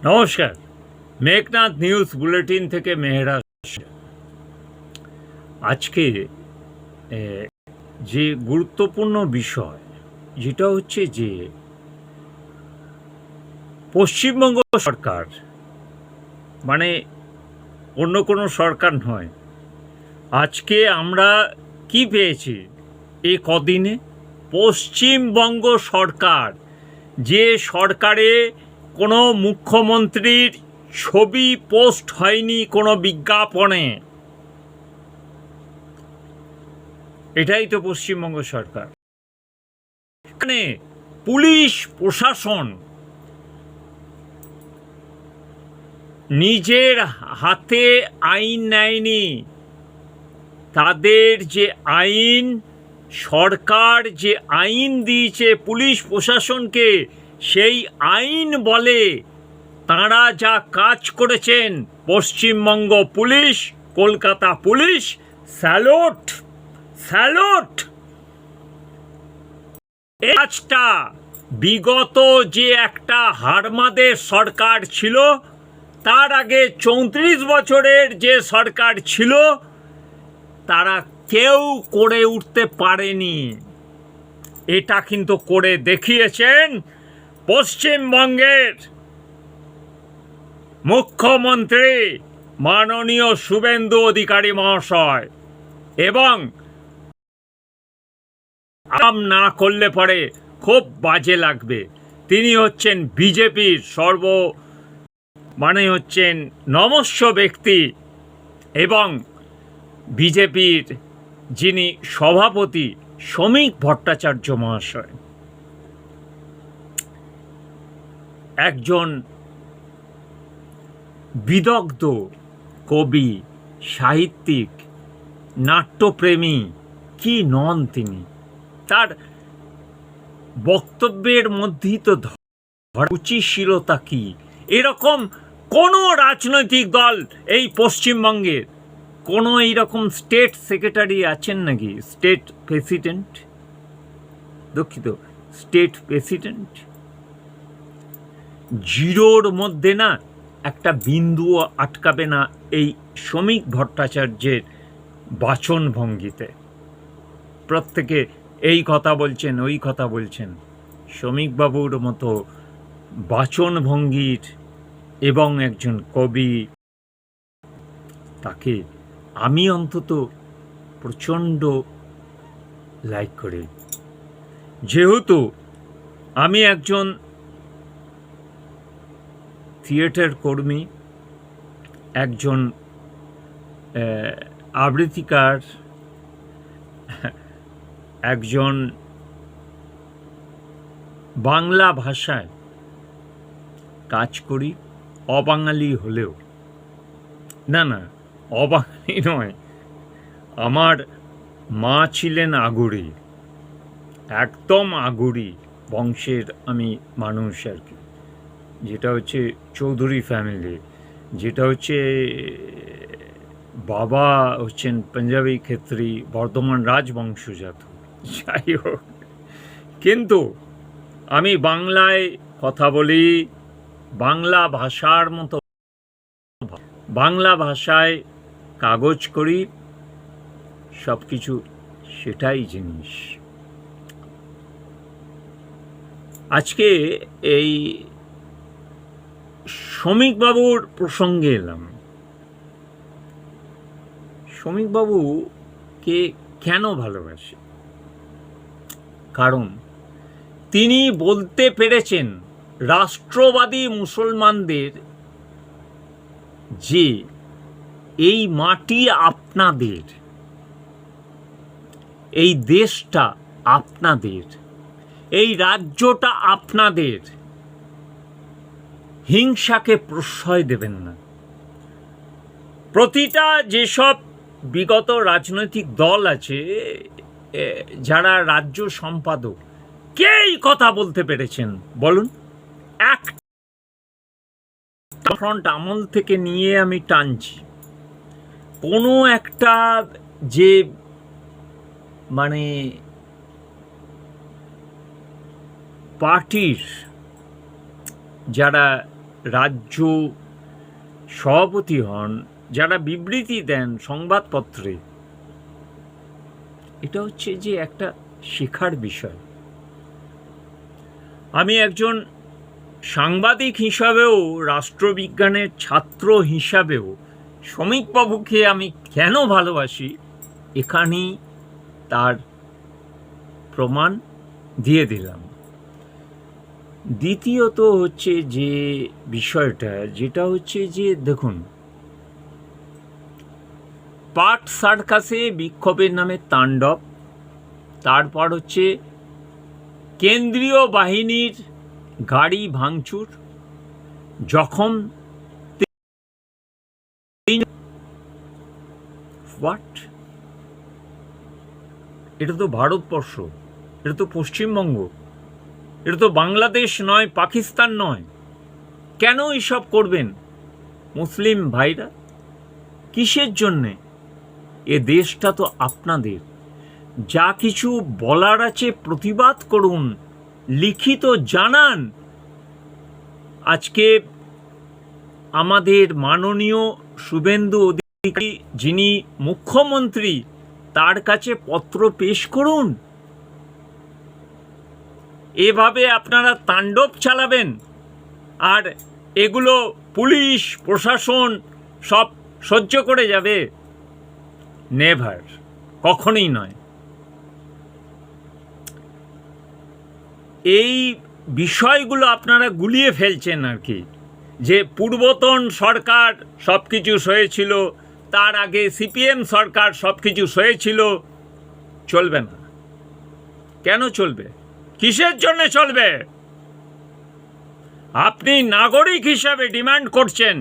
নমস্কার, Meghnad news bulletin থেকে মেহেরা। আজকে যে গুরুত্বপূর্ণ বিষয় যেটা হচ্ছে যে পশ্চিমবঙ্গ সরকার, মানে অন্য কোনো সরকার নয়, আজকে আমরা কি পেয়েছি এই কদিনে? পশ্চিমবঙ্গ সরকার, যে সরকারে কোনো মুখ্যমন্ত্রীর ছবি পোস্ট হয়নি কোনো বিজ্ঞাপনে, এটাই তো পশ্চিমবঙ্গ সরকার। এখানে পুলিশ প্রশাসন নিজের হাতে আইন নেয়নি। তাদের যে আইন, সরকার যে আইন দিয়েছে পুলিশ প্রশাসনকে, সেই আইন বলে তাঁরা যা কাজ করেছেন। Paschimbanga police, Kolkata police, salute salute. এই কাজটা বিগত যে একটা হারমাদের সরকার ছিল, তার আগে 34 বছরের যে সরকার ছিল, তারা কেউ করে উঠতে পারেনি। এটা কিন্তু করে দেখিয়েছেন পশ্চিমবঙ্গের মুখ্যমন্ত্রী মাননীয় শুভেন্দু অধিকারী মহাশয়। এবং আম না করলে পরে খুব বাজে লাগবে। তিনি হচ্ছেন বিজেপির হচ্ছেন নমস্য ব্যক্তি এবং বিজেপির যিনি সভাপতি শ্রমিক ভট্টাচার্য মহাশয়, একজন বিদগ্ধ কবি, সাহিত্যিক, নাট্যপ্রেমী কি নন তিনি? তার বক্তব্যের মধ্যেই তো রুচিশীলতা কি। এরকম কোনো রাজনৈতিক দল এই পশ্চিমবঙ্গের কোনো এইরকম স্টেট সেক্রেটারি আছেন নাকি? স্টেট প্রেসিডেন্ট, দুঃখিত, স্টেট প্রেসিডেন্ট। জিরোর মধ্যে না একটা বিন্দুও আটকাবে না এই শ্রমিক ভট্টাচার্যের বাচনভঙ্গিতে। প্রত্যেকে এই কথা বলছেন, ওই কথা বলছেন। শ্রমিকবাবুর মতো বাচনভঙ্গির এবং একজন কবি, তাকে আমি অন্তত প্রচণ্ড লাইক করি। যেহেতু আমি একজন থিয়েটার কর্মী, একজন আবৃত্তিকার, একজন বাংলা ভাষায় কাজ করি, অবাঙালি হলেও। না, অবাঙালি নয়, আমার মা ছিলেন আগুরি, একদম আগুরি বংশের আমি মানুষ আর কি। যেটা হচ্ছে চৌধুরী ফ্যামিলি, যেটা হচ্ছে বাবা হচ্ছেন পাঞ্জাবি ক্ষেত্রী, বর্ধমান রাজবংশজাত। যাই হোক, কিন্তু আমি বাংলায় কথা বলি, বাংলা ভাষার মতো বাংলা ভাষায় কাগজ করি, সব কিছু সেটাই জিনিস। আজকে এই শ্রমিকবাবুর প্রসঙ্গে এলাম। শ্রমিকবাবুকে কেন ভালোবাসি? কারণ তিনি বলতে পেরেছেন রাষ্ট্রবাদী মুসলমানদের যে এই মাটি আপনাদের, এই দেশটা আপনাদের, এই রাজ্যটা আপনাদের, হিংসাকে প্রশ্রয় দেবেন না। প্রতিটা যেসব বিগত রাজনৈতিক দল আছে, যারা রাজ্য সম্পাদক, কে এই কথা বলতে পেরেছেন বলুন? এক ফ্রন্ট আমল থেকে নিয়ে আমি টানছি, কোনো একটা যে পার্টির যারা রাজ্য সভাপতি হন, যারা বিবৃতি দেন সংবাদপত্রে, এটা হচ্ছে যে একটা শেখার বিষয়। আমি একজন সাংবাদিক হিসাবেও, রাষ্ট্রবিজ্ঞানের ছাত্র হিসাবেও শ্রমিকবাবুকে আমি কেন ভালোবাসি, এখানেই তার প্রমাণ দিয়ে দিলাম। দ্বিতীয়ত হচ্ছে যে বিষয়টা, যেটা হচ্ছে যে দেখুন, পাট সার্কাসে বিক্ষোভের নামে তাণ্ডব, তারপর হচ্ছে কেন্দ্রীয় বাহিনীর গাড়ি ভাঙচুর, জখম হোয়াট? এটা তো ভারতবর্ষ, এটা তো পশ্চিমবঙ্গ, এটা তো বাংলাদেশ নয়, পাকিস্তান নয়। কেন এসব করবেন মুসলিম ভাইরা? কিসের জন্যে? এ দেশটা তো আপনাদের। যা কিছু বলার আছে প্রতিবাদ করুন, লিখিত জানান। আজকে আমাদের মাননীয় শুভেন্দু অধিকারী, যিনি মুখ্যমন্ত্রী, তার কাছে পত্র পেশ করুন। এভাবে আপনারা তাণ্ডব চালাবেন আর এগুলো পুলিশ প্রশাসন সব সহ্য করে যাবে? নেভার, কখনোই নয়। এই বিষয়গুলো আপনারা গুলিয়ে ফেলছেন আর কি, যে পূর্বতন সরকার সব কিছু সয়েছিল, তার আগে সিপিএম সরকার সব কিছু সয়েছিল। চলবে না। কেন চলবে? কিসের জন্য চলবে? আপনি নাগরিক হিসাবে ডিমান্ড করছেন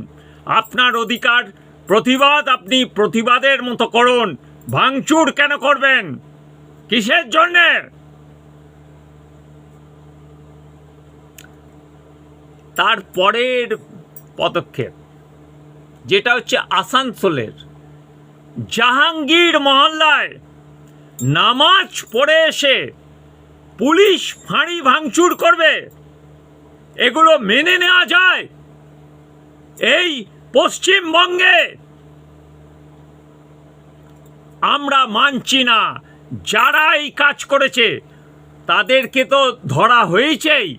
আপনার অধিকার, প্রতিবাদ আপনি প্রতিবাদের মতো করুন। ভাঙচুর কেন করবেন? কিসের জন্যে? তারপরের পদক্ষেপ যেটা হচ্ছে আসানসোলের জাহাঙ্গীর মহল্লায় নামাজ পড়ে এসে পুলিশ ফাঁড়ি ভাঙচুর করবে, এগুলো মেনে নেওয়া যায় এই পশ্চিমবঙ্গে? আমরা মানছি না। যারা এই কাজ করেছে তাদেরকে তো ধরা হয়েছেই,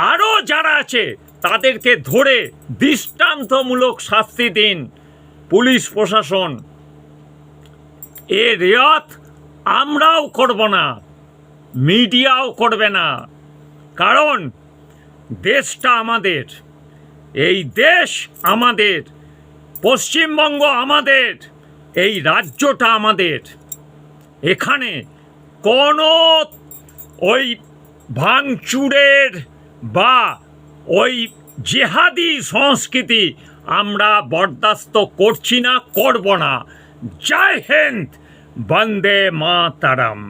আরও যারা আছে তাদেরকে ধরে দৃষ্টান্তমূলক শাস্তি দিন পুলিশ প্রশাসন। এ রেয়াত আমরাও করব না, মিডিয়াও করবে না, কারণ দেশটা আমাদের, এই দেশ আমাদের, পশ্চিমবঙ্গ আমাদের, এই রাজ্যটা আমাদের। এখানে কোনো ওই ভাঙচুরের বা ওই জেহাদি সংস্কৃতি আমরা বরদাস্ত করছি না, করব না। জয় হিন্দ, বন্দে মাতরম।